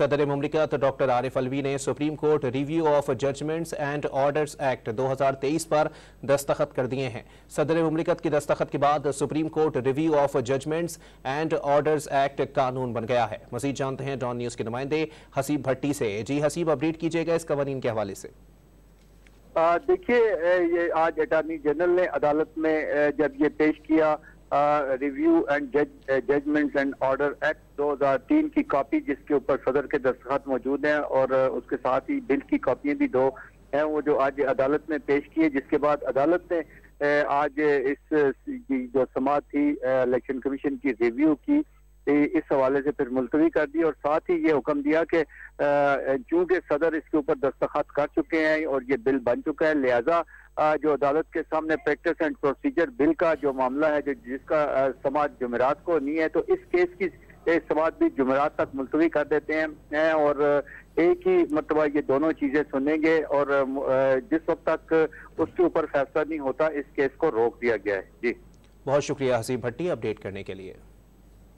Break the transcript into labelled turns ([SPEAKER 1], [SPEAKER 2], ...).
[SPEAKER 1] सदर मुमलिकत डॉक्टर आरिफ अलवी ने Supreme Court Review of Judgments and Orders Act 2023 पर दस्तखत कर दिए हैं। सदर मुमलिकत की दस्तखत के बाद Supreme Court Review of Judgments and Orders Act कानून बन गया है। मजीद जानते हैं डॉन न्यूज के नुमाइंदे हसीब भट्टी से। जी हसीब, अपडेट कीजिएगा इस कवानीन के हवाले से।
[SPEAKER 2] देखिए, ये आज अटॉर्नी जनरल ने अदालत में जब ये पेश किया Review and Judgments and Order Act 2003 की कॉपी, जिसके ऊपर सदर के दस्तखत मौजूद हैं और उसके साथ ही बिल की कॉपियां भी 2 हैं, वो जो आज अदालत में पेश किए, जिसके बाद अदालत ने आज इस जो समाअत थी इलेक्शन कमीशन की रिव्यू की, इस हवाले से फिर मुलतवी कर दी और साथ ही ये हुक्म दिया कि चूंकि सदर इसके ऊपर दस्तखत कर चुके हैं और ये बिल बन चुका है, लिहाजा जो अदालत के सामने प्रैक्टिस एंड प्रोसीजर बिल का जो मामला है, जिसका समाअत जुमेरात को नहीं है, तो इस केस की समाअत भी जुमेरात तक मुलतवी कर देते हैं और एक ही मरतबा ये दोनों चीजें सुनेंगे और जिस वक्त तक उसके ऊपर फैसला नहीं होता, इस केस को रोक दिया गया है। जी,
[SPEAKER 1] बहुत शुक्रिया हसीब भट्टी अपडेट करने के लिए।